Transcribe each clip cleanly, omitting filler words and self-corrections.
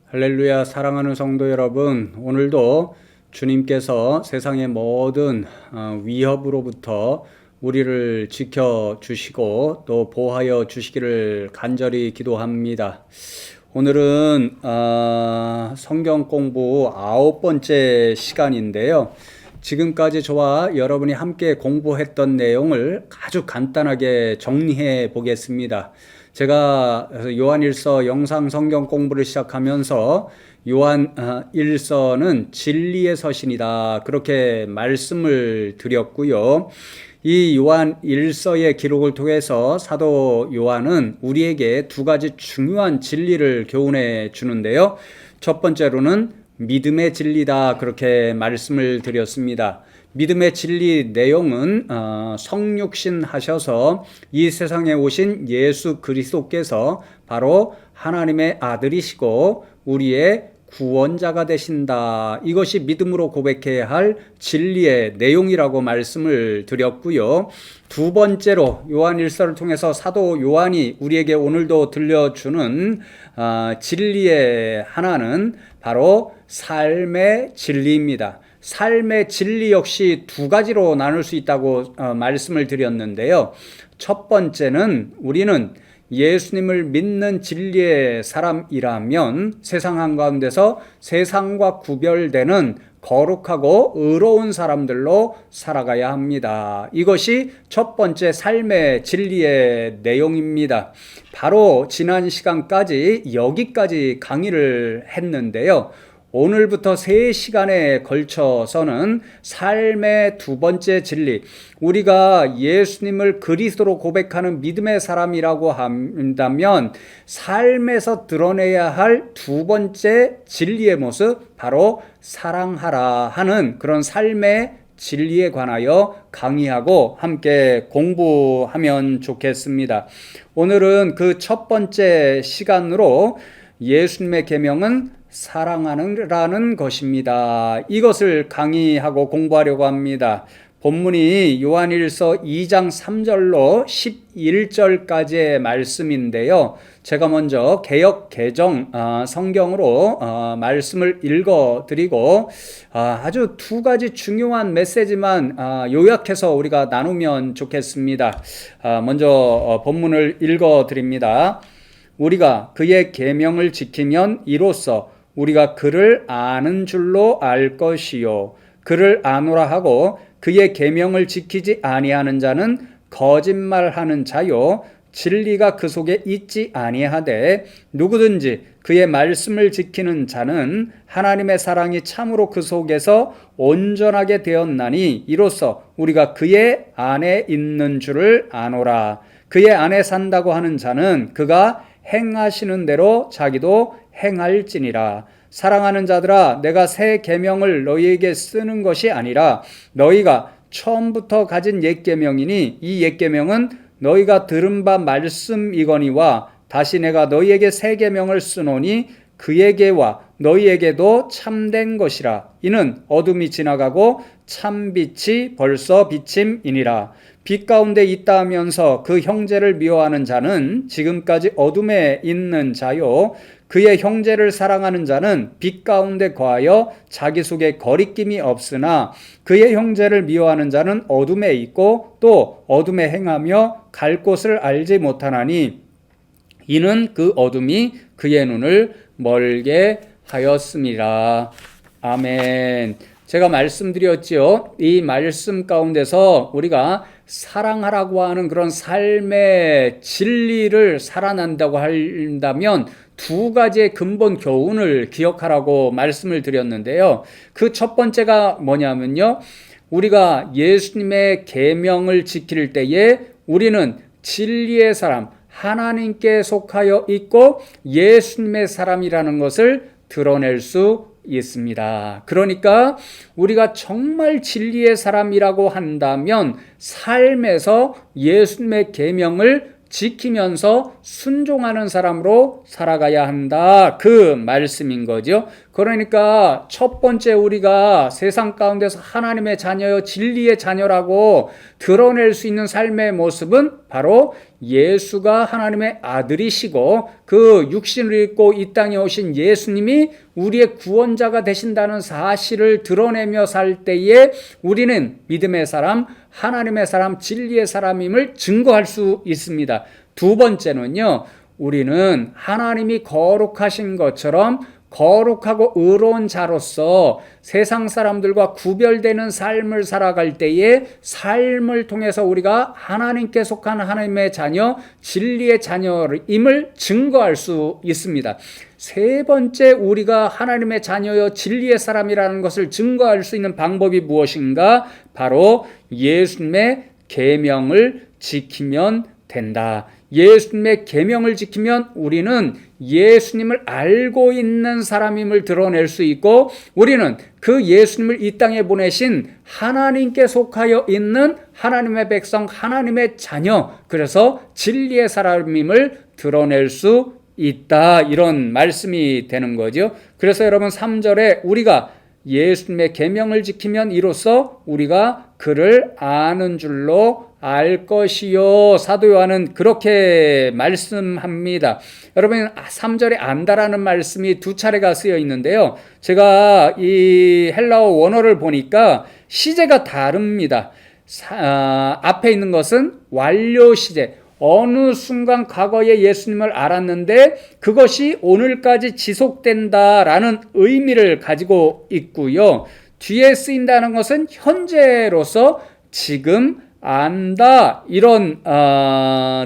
할렐루야. 사랑하는 성도 여러분, 오늘도 주님께서 세상의 모든 위협으로부터 우리를 지켜주시고 또 보호하여 주시기를 간절히 기도합니다. 오늘은 성경 공부 9번째 시간인데요. 지금까지 저와 여러분이 함께 공부했던 내용을 아주 간단하게 정리해 보겠습니다. 제가 요한일서 영상 성경 공부를 시작하면서 요한일서는 진리의 서신이다, 그렇게 말씀을 드렸고요. 이 요한일서의 기록을 통해서 사도 요한은 우리에게 두 가지 중요한 진리를 교훈해 주는데요. 첫 번째로는 믿음의 진리다, 그렇게 말씀을 드렸습니다. 믿음의 진리 내용은 성육신 하셔서 이 세상에 오신 예수 그리스도께서 바로 하나님의 아들이시고 우리의 구원자가 되신다, 이것이 믿음으로 고백해야 할 진리의 내용이라고 말씀을 드렸고요. 두 번째로 요한일서를 통해서 사도 요한이 우리에게 오늘도 들려주는 진리의 하나는 바로 삶의 진리입니다. 삶의 진리 역시 두 가지로 나눌 수 있다고 말씀을 드렸는데요. 첫 번째는 우리는 예수님을 믿는 진리의 사람이라면 세상 한가운데서 세상과 구별되는 거룩하고 의로운 사람들로 살아가야 합니다. 이것이 첫 번째 삶의 진리의 내용입니다. 바로 지난 시간까지 여기까지 강의를 했는데요. 오늘부터 3시간에 걸쳐서는 삶의 두 번째 진리, 우리가 예수님을 그리스도로 고백하는 믿음의 사람이라고 한다면 삶에서 드러내야 할 두 번째 진리의 모습, 바로 사랑하라 하는 그런 삶의 진리에 관하여 강의하고 함께 공부하면 좋겠습니다. 오늘은 그 첫 번째 시간으로 예수님의 계명은 사랑하라는 것입니다. 이것을 강의하고 공부하려고 합니다. 본문이 요한일서 2장 3절로 11절까지의 말씀인데요. 제가 먼저 개역 개정 성경으로 말씀을 읽어드리고 아주 두 가지 중요한 메시지만 요약해서 우리가 나누면 좋겠습니다. 먼저 본문을 읽어드립니다. 우리가 그의 계명을 지키면 이로써 우리가 그를 아는 줄로 알 것이요, 그를 아노라 하고 그의 계명을 지키지 아니하는 자는 거짓말하는 자요, 진리가 그 속에 있지 아니하되 누구든지 그의 말씀을 지키는 자는 하나님의 사랑이 참으로 그 속에서 온전하게 되었나니 이로써 우리가 그의 안에 있는 줄을 아노라. 그의 안에 산다고 하는 자는 그가 행하시는 대로 자기도 행할지니라. 사랑하는 자들아, 내가 새 계명을 너희에게 쓰는 것이 아니라 너희가 처음부터 가진 옛 계명이니 이 옛 계명은 너희가 들은 바 말씀이거니와 다시 내가 너희에게 새 계명을 쓰노니 그에게와 너희에게도 참된 것이라. 이는 어둠이 지나가고 참빛이 벌써 비침이니라. 빛 가운데 있다 하면서 그 형제를 미워하는 자는 지금까지 어둠에 있는 자요, 그의 형제를 사랑하는 자는 빛 가운데 거하여 자기 속에 거리낌이 없으나 그의 형제를 미워하는 자는 어둠에 있고 또 어둠에 행하며 갈 곳을 알지 못하나니 이는 그 어둠이 그의 눈을 멀게 하였습니다. 아멘. 제가 말씀드렸지요. 이 말씀 가운데서 우리가 사랑하라고 하는 그런 삶의 진리를 살아난다고 한다면 두 가지의 근본 교훈을 기억하라고 말씀을 드렸는데요. 그 첫 번째가 뭐냐면요, 우리가 예수님의 계명을 지킬 때에 우리는 진리의 사람, 하나님께 속하여 있고 예수님의 사람이라는 것을 드러낼 수 있습니다. 그러니까 우리가 정말 진리의 사람이라고 한다면 삶에서 예수님의 계명을 지키면서 순종하는 사람으로 살아가야 한다. 그 말씀인 거죠. 그러니까 첫 번째 우리가 세상 가운데서 하나님의 자녀요, 진리의 자녀라고 드러낼 수 있는 삶의 모습은 바로 예수가 하나님의 아들이시고 그 육신을 입고 이 땅에 오신 예수님이 우리의 구원자가 되신다는 사실을 드러내며 살 때에 우리는 믿음의 사람, 하나님의 사람, 진리의 사람임을 증거할 수 있습니다. 두 번째는요, 우리는 하나님이 거룩하신 것처럼 거룩하고 의로운 자로서 세상 사람들과 구별되는 삶을 살아갈 때에 삶을 통해서 우리가 하나님께 속한 하나님의 자녀, 진리의 자녀임을 증거할 수 있습니다. 세 번째 우리가 하나님의 자녀여 진리의 사람이라는 것을 증거할 수 있는 방법이 무엇인가? 바로 예수님의 계명을 지키면 된다. 예수님의 계명을 지키면 우리는 예수님을 알고 있는 사람임을 드러낼 수 있고 우리는 그 예수님을 이 땅에 보내신 하나님께 속하여 있는 하나님의 백성, 하나님의 자녀, 그래서 진리의 사람임을 드러낼 수 있다. 이런 말씀이 되는 거죠. 그래서 여러분 3절에 우리가 예수님의 계명을 지키면 이로써 우리가 그를 아는 줄로 알 것이요. 사도 요한은 그렇게 말씀합니다. 여러분 3절에 안다라는 말씀이 두 차례가 쓰여 있는데요. 제가 이 헬라어 원어를 보니까 시제가 다릅니다. 앞에 있는 것은 완료 시제. 어느 순간 과거에 예수님을 알았는데 그것이 오늘까지 지속된다라는 의미를 가지고 있고요. 뒤에 쓰인다는 것은 현재로서 지금 안다 이런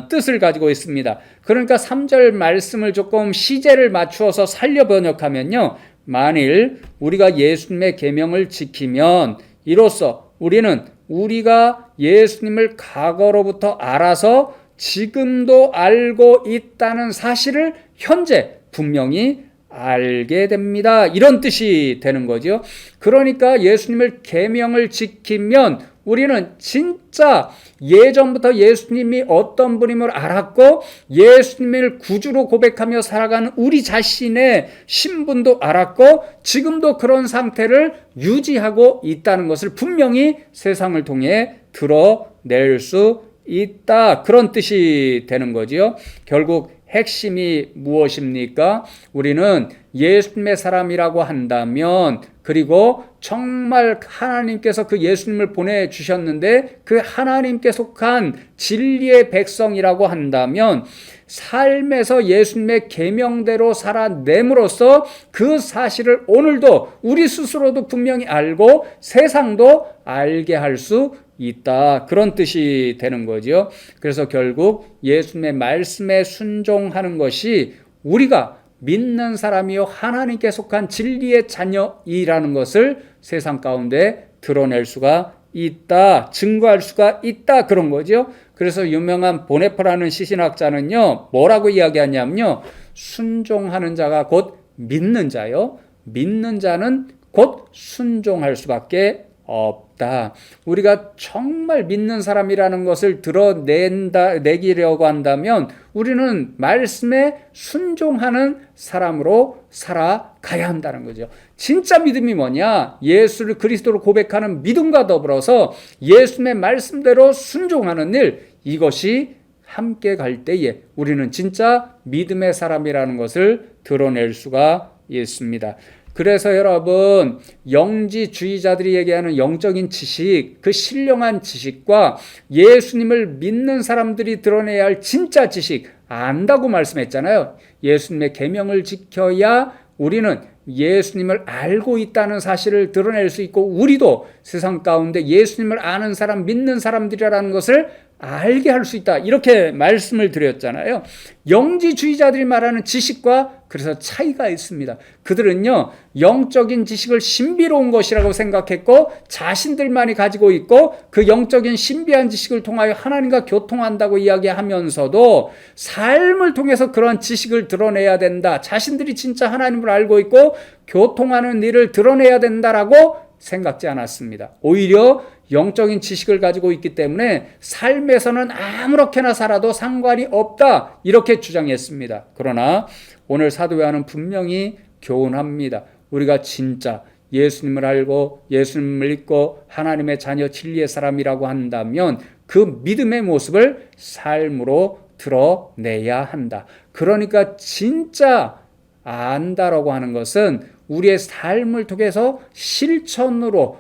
뜻을 가지고 있습니다. 그러니까 3절 말씀을 조금 시제를 맞추어서 살려 번역하면요. 만일 우리가 예수님의 계명을 지키면 이로써 우리는 우리가 예수님을 과거로부터 알아서 지금도 알고 있다는 사실을 현재 분명히 알게 됩니다. 이런 뜻이 되는 거죠. 그러니까 예수님을 계명을 지키면 우리는 진짜 예전부터 예수님이 어떤 분임을 알았고 예수님을 구주로 고백하며 살아가는 우리 자신의 신분도 알았고 지금도 그런 상태를 유지하고 있다는 것을 분명히 세상을 통해 드러낼 수 있다. 그런 뜻이 되는 거지요. 결국 핵심이 무엇입니까? 우리는 예수님의 사람이라고 한다면 그리고 정말 하나님께서 그 예수님을 보내주셨는데 그 하나님께 속한 진리의 백성이라고 한다면 삶에서 예수님의 계명대로 살아냄으로써 그 사실을 오늘도 우리 스스로도 분명히 알고 세상도 알게 할 수 있다. 그런 뜻이 되는 거죠. 그래서 결국 예수님의 말씀에 순종하는 것이 우리가 믿는 사람이요 하나님께 속한 진리의 자녀이라는 것을 세상 가운데 드러낼 수가 있다. 증거할 수가 있다. 그런 거죠. 그래서 유명한 보네퍼라는 시신학자는요. 뭐라고 이야기하냐면요. 순종하는 자가 곧 믿는 자요. 믿는 자는 곧 순종할 수밖에 없다. 우리가 정말 믿는 사람이라는 것을 드러내기려고 한다면 우리는 말씀에 순종하는 사람으로 살아가야 한다는 거죠. 진짜 믿음이 뭐냐? 예수를 그리스도로 고백하는 믿음과 더불어서 예수님의 말씀대로 순종하는 일, 이것이 함께 갈 때에 우리는 진짜 믿음의 사람이라는 것을 드러낼 수가 있습니다. 그래서 여러분 영지주의자들이 얘기하는 영적인 지식, 그 신령한 지식과 예수님을 믿는 사람들이 드러내야 할 진짜 지식 안다고 말씀했잖아요. 예수님의 계명을 지켜야 우리는 예수님을 알고 있다는 사실을 드러낼 수 있고 우리도 세상 가운데 예수님을 아는 사람, 믿는 사람들이라는 것을 알게 할 수 있다. 이렇게 말씀을 드렸잖아요. 영지주의자들이 말하는 지식과 그래서 차이가 있습니다. 그들은요, 영적인 지식을 신비로운 것이라고 생각했고 자신들만이 가지고 있고 그 영적인 신비한 지식을 통하여 하나님과 교통한다고 이야기하면서도 삶을 통해서 그런 지식을 드러내야 된다. 자신들이 진짜 하나님을 알고 있고 교통하는 일을 드러내야 된다라고 생각지 않았습니다. 오히려 영적인 지식을 가지고 있기 때문에 삶에서는 아무렇게나 살아도 상관이 없다, 이렇게 주장했습니다. 그러나 오늘 사도 요한은 분명히 교훈합니다. 우리가 진짜 예수님을 알고 예수님을 믿고 하나님의 자녀 진리의 사람이라고 한다면 그 믿음의 모습을 삶으로 드러내야 한다. 그러니까 진짜 안다라고 하는 것은 우리의 삶을 통해서 실천으로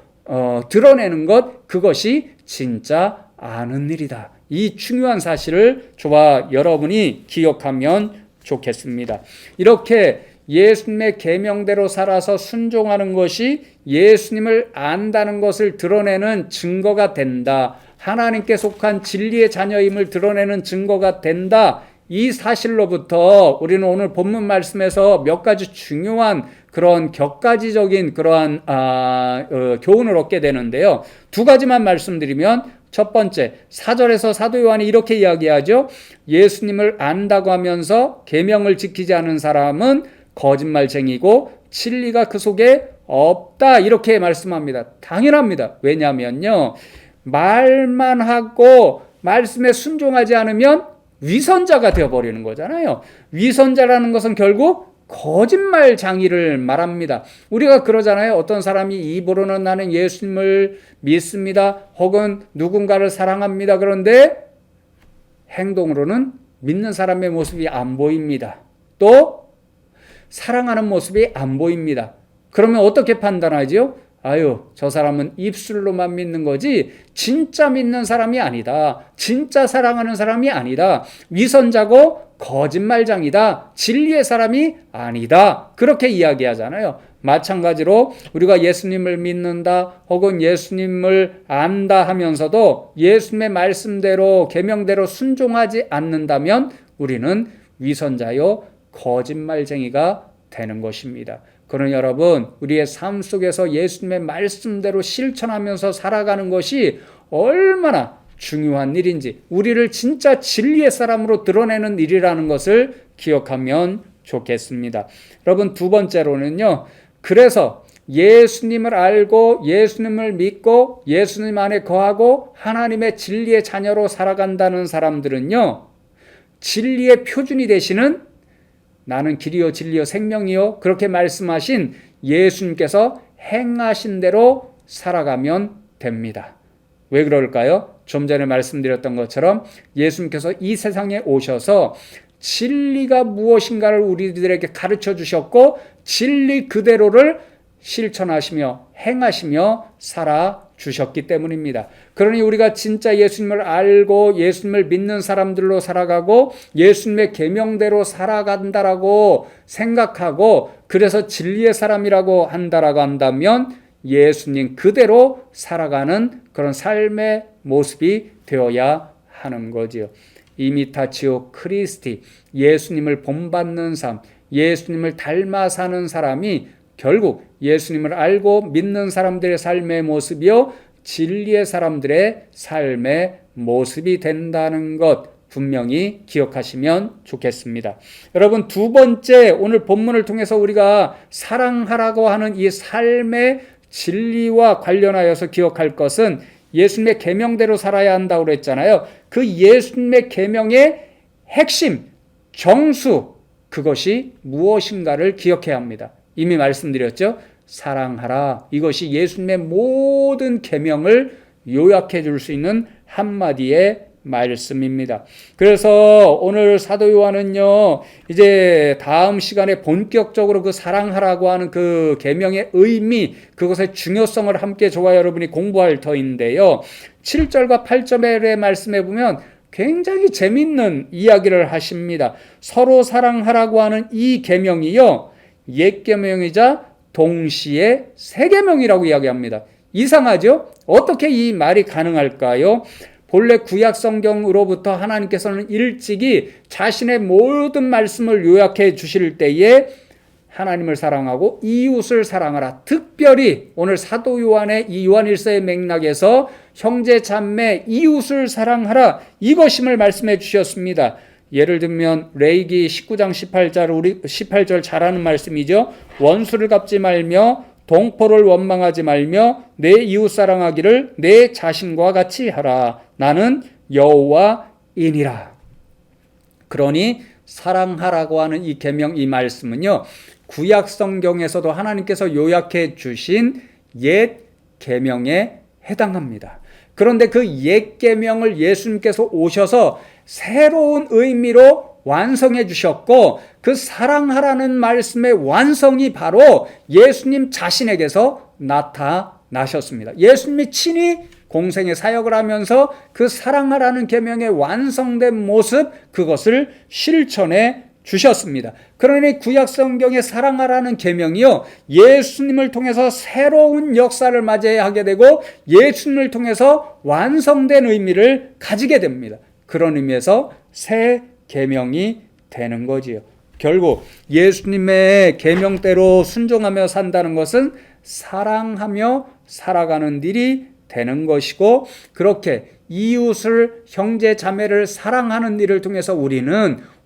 드러내는 것, 그것이 진짜 아는 일이다. 이 중요한 사실을 저와 여러분이 기억하면 좋겠습니다. 이렇게 예수님의 계명대로 살아서 순종하는 것이 예수님을 안다는 것을 드러내는 증거가 된다. 하나님께 속한 진리의 자녀임을 드러내는 증거가 된다. 이 사실로부터 우리는 오늘 본문 말씀에서 몇 가지 중요한 그런 격가지적인 그러한 교훈을 얻게 되는데요. 두 가지만 말씀드리면, 첫 번째, 4절에서 사도 요한이 이렇게 이야기하죠. 예수님을 안다고 하면서 계명을 지키지 않은 사람은 거짓말쟁이고 진리가 그 속에 없다, 이렇게 말씀합니다. 당연합니다. 왜냐하면요, 말만 하고 말씀에 순종하지 않으면 위선자가 되어버리는 거잖아요. 위선자라는 것은 결국 거짓말장이를 말합니다. 우리가 그러잖아요. 어떤 사람이 입으로는 나는 예수님을 믿습니다, 혹은 누군가를 사랑합니다. 그런데 행동으로는 믿는 사람의 모습이 안 보입니다. 또 사랑하는 모습이 안 보입니다. 그러면 어떻게 판단하죠? 아유, 저 사람은 입술로만 믿는 거지 진짜 믿는 사람이 아니다. 진짜 사랑하는 사람이 아니다. 위선자고 거짓말장이다. 진리의 사람이 아니다. 그렇게 이야기하잖아요. 마찬가지로 우리가 예수님을 믿는다, 혹은 예수님을 안다 하면서도 예수님의 말씀대로 계명대로 순종하지 않는다면 우리는 위선자요 거짓말쟁이가 되는 것입니다. 그러나 여러분, 우리의 삶 속에서 예수님의 말씀대로 실천하면서 살아가는 것이 얼마나 중요한 일인지, 우리를 진짜 진리의 사람으로 드러내는 일이라는 것을 기억하면 좋겠습니다. 여러분, 두 번째로는요, 그래서 예수님을 알고 예수님을 믿고 예수님 안에 거하고 하나님의 진리의 자녀로 살아간다는 사람들은요, 진리의 표준이 되시는 나는 길이요 진리요 생명이요, 그렇게 말씀하신 예수님께서 행하신 대로 살아가면 됩니다. 왜 그럴까요? 좀 전에 말씀드렸던 것처럼 예수님께서 이 세상에 오셔서 진리가 무엇인가를 우리들에게 가르쳐 주셨고, 진리 그대로를 실천하시며 행하시며 살아주셨기 때문입니다. 그러니 우리가 진짜 예수님을 알고 예수님을 믿는 사람들로 살아가고 예수님의 계명대로 살아간다라고 생각하고, 그래서 진리의 사람이라고 한다라고 한다면 예수님 그대로 살아가는 그런 삶의 모습이 되어야 하는 거지요. 이미타치오 크리스티, 예수님을 본받는 삶, 예수님을 닮아 사는 사람이 결국 예수님을 알고 믿는 사람들의 삶의 모습이요 진리의 사람들의 삶의 모습이 된다는 것 분명히 기억하시면 좋겠습니다. 여러분, 두 번째, 오늘 본문을 통해서 우리가 사랑하라고 하는 이 삶의 진리와 관련하여서 기억할 것은 예수님의 계명대로 살아야 한다고 그랬잖아요. 그 예수님의 계명의 핵심, 정수, 그것이 무엇인가를 기억해야 합니다. 이미 말씀드렸죠. 사랑하라. 이것이 예수님의 모든 계명을 요약해 줄 수 있는 한마디의 말씀입니다. 그래서 오늘 사도 요한은요, 이제 다음 시간에 본격적으로 그 사랑하라고 하는 그 계명의 의미, 그것의 중요성을 함께 저와 여러분이 공부할 터인데요. 7절과 8절의 말씀에 보면 굉장히 재밌는 이야기를 하십니다. 서로 사랑하라고 하는 이 계명이요, 옛 계명이자 동시에 새 계명이라고 이야기합니다. 이상하죠? 어떻게 이 말이 가능할까요? 본래 구약 성경으로부터 하나님께서는 일찍이 자신의 모든 말씀을 요약해 주실 때에 하나님을 사랑하고 이웃을 사랑하라. 특별히 오늘 사도 요한의 이 요한일서의 맥락에서 형제 자매 이웃을 사랑하라, 이것임을 말씀해 주셨습니다. 예를 들면 레위기 19장 18절 잘 아는 말씀이죠. 원수를 갚지 말며 동포를 원망하지 말며 내 이웃 사랑하기를 내 자신과 같이 하라. 나는 여호와이니라. 그러니 사랑하라고 하는 이 계명, 이 말씀은요, 구약 성경에서도 하나님께서 요약해 주신 옛 계명에 해당합니다. 그런데 그 옛 계명을 예수님께서 오셔서 새로운 의미로 완성해 주셨고, 그 사랑하라는 말씀의 완성이 바로 예수님 자신에게서 나타나셨습니다. 예수님이 친히 공생의 사역을 하면서 그 사랑하라는 계명의 완성된 모습, 그것을 실천해 주셨습니다. 그러니 구약 성경의 사랑하라는 계명이요, 예수님을 통해서 새로운 역사를 맞이하게 되고 예수님을 통해서 완성된 의미를 가지게 됩니다. 그런 의미에서 새 계명이 되는 거지요. 결국 예수님의 계명대로 순종하며 산다는 것은 사랑하며 살아가는 일이 되는 것이고, 그렇게 이웃을, 형제 자매를 사랑하는 일을 통해서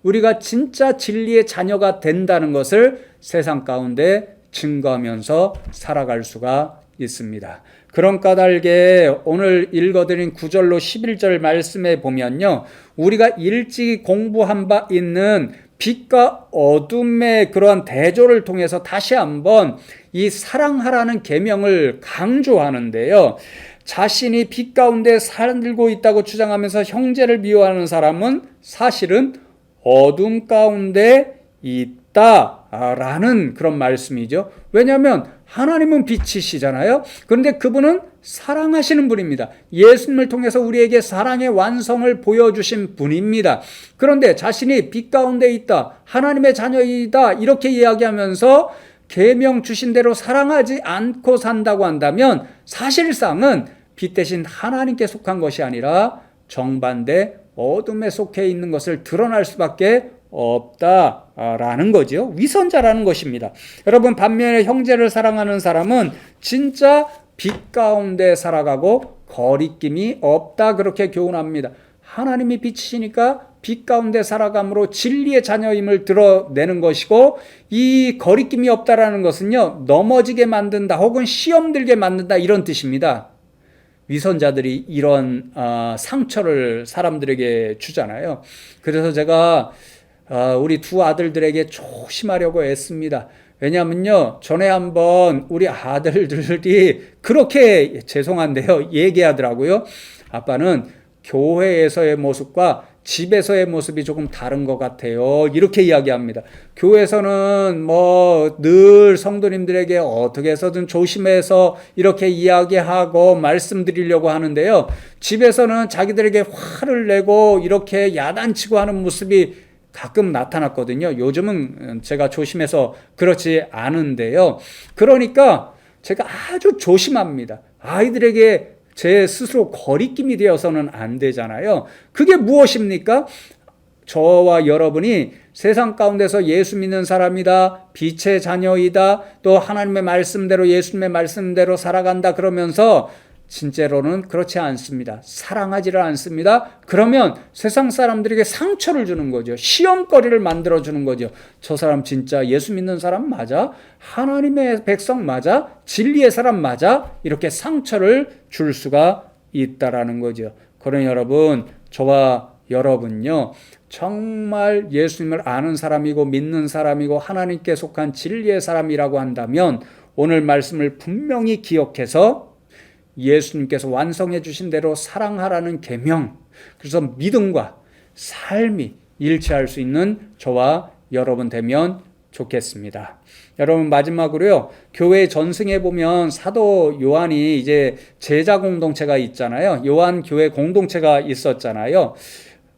우리가 진짜 진리의 자녀가 된다는 것을 세상 가운데 증거하면서 살아갈 수가 있습니다. 그런 까닭에 오늘 읽어드린 9절로 11절 말씀에 보면요, 우리가 일찍이 공부한 바 있는 빛과 어둠의 그러한 대조를 통해서 다시 한번 이 사랑하라는 계명을 강조하는데요, 자신이 빛 가운데 살고 있다고 주장하면서 형제를 미워하는 사람은 사실은 어둠 가운데 있다라는 그런 말씀이죠. 왜냐하면 하나님은 빛이시잖아요. 그런데 그분은 사랑하시는 분입니다. 예수님을 통해서 우리에게 사랑의 완성을 보여주신 분입니다. 그런데 자신이 빛 가운데 있다, 하나님의 자녀이다, 이렇게 이야기하면서 계명 주신 대로 사랑하지 않고 산다고 한다면 사실상은 빛 대신 하나님께 속한 것이 아니라 정반대 어둠에 속해 있는 것을 드러날 수밖에 없다라는 거죠. 위선자라는 것입니다. 여러분, 반면에 형제를 사랑하는 사람은 진짜 빛 가운데 살아가고 거리낌이 없다, 그렇게 교훈합니다. 하나님이 빛이시니까 빛 가운데 살아감으로 진리의 자녀임을 드러내는 것이고, 이 거리낌이 없다라는 것은요, 넘어지게 만든다 혹은 시험 들게 만든다, 이런 뜻입니다. 위선자들이 이런 상처를 사람들에게 주잖아요. 그래서 제가 우리 두 아들들에게 조심하려고 했습니다. 왜냐하면요, 전에 한번 우리 아들들이 그렇게, 죄송한데요, 얘기하더라고요. 아빠는 교회에서의 모습과 집에서의 모습이 조금 다른 것 같아요, 이렇게 이야기합니다. 교회에서는 늘 성도님들에게 어떻게 해서든 조심해서 이렇게 이야기하고 말씀드리려고 하는데요, 집에서는 자기들에게 화를 내고 이렇게 야단치고 하는 모습이 가끔 나타났거든요. 요즘은 제가 조심해서 그렇지 않은데요. 그러니까 제가 아주 조심합니다. 아이들에게 제 스스로 거리낌이 되어서는 안 되잖아요. 그게 무엇입니까? 저와 여러분이 세상 가운데서 예수 믿는 사람이다, 빛의 자녀이다, 또 하나님의 말씀대로, 예수님의 말씀대로 살아간다 그러면서 진짜로는 그렇지 않습니다. 사랑하지를 않습니다. 그러면 세상 사람들에게 상처를 주는 거죠. 시험거리를 만들어주는 거죠. 저 사람 진짜 예수 믿는 사람 맞아? 하나님의 백성 맞아? 진리의 사람 맞아? 이렇게 상처를 줄 수가 있다라는 거죠. 그러니 여러분, 저와 여러분요, 정말 예수님을 아는 사람이고 믿는 사람이고 하나님께 속한 진리의 사람이라고 한다면 오늘 말씀을 분명히 기억해서 예수님께서 완성해 주신 대로 사랑하라는 계명, 그래서 믿음과 삶이 일치할 수 있는 저와 여러분 되면 좋겠습니다. 여러분, 마지막으로요, 교회 전승에 보면 사도 요한이 이제 제자 공동체가 있잖아요. 요한 교회 공동체가 있었잖아요.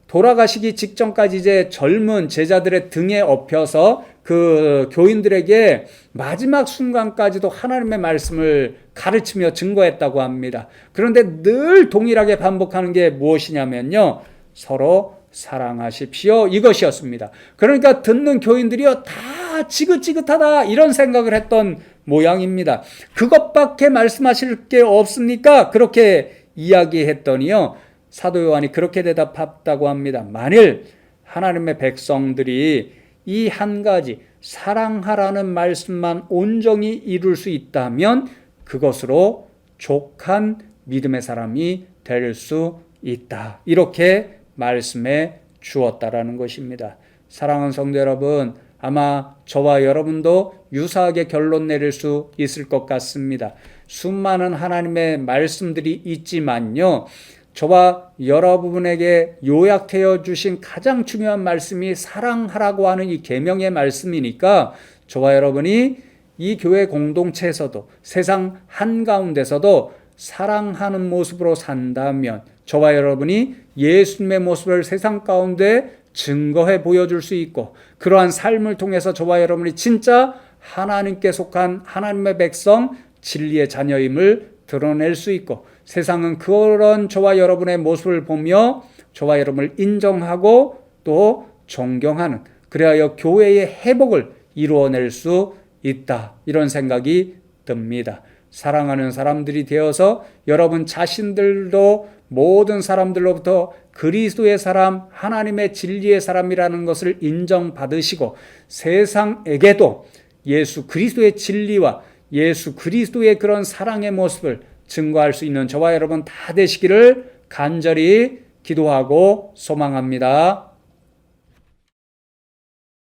돌아가시기 직전까지 이제 젊은 제자들의 등에 업혀서 그 교인들에게 마지막 순간까지도 하나님의 말씀을 가르치며 증거했다고 합니다. 그런데 늘 동일하게 반복하는 게 무엇이냐면요, 서로 사랑하십시오, 이것이었습니다. 그러니까 듣는 교인들이요, 다 지긋지긋하다 이런 생각을 했던 모양입니다. 그것밖에 말씀하실 게 없습니까? 그렇게 이야기했더니요, 사도 요한이 그렇게 대답했다고 합니다. 만일 하나님의 백성들이 이 한 가지 사랑하라는 말씀만 온전히 이룰 수 있다면 그것으로 족한 믿음의 사람이 될 수 있다. 이렇게 말씀해 주었다라는 것입니다. 사랑하는 성도 여러분, 아마 저와 여러분도 유사하게 결론 내릴 수 있을 것 같습니다. 수많은 하나님의 말씀들이 있지만요, 저와 여러분에게 요약되어 주신 가장 중요한 말씀이 사랑하라고 하는 이 계명의 말씀이니까 저와 여러분이 이 교회 공동체에서도 세상 한가운데서도 사랑하는 모습으로 산다면 저와 여러분이 예수님의 모습을 세상 가운데 증거해 보여줄 수 있고, 그러한 삶을 통해서 저와 여러분이 진짜 하나님께 속한 하나님의 백성, 진리의 자녀임을 드러낼 수 있고, 세상은 그런 저와 여러분의 모습을 보며 저와 여러분을 인정하고 또 존경하는, 그래야 교회의 회복을 이루어낼 수 있다, 이런 생각이 듭니다. 사랑하는 사람들이 되어서 여러분 자신들도 모든 사람들로부터 그리스도의 사람, 하나님의 진리의 사람이라는 것을 인정받으시고, 세상에게도 예수 그리스도의 진리와 예수 그리스도의 그런 사랑의 모습을 증거할 수 있는 저와 여러분 다 되시기를 간절히 기도하고 소망합니다.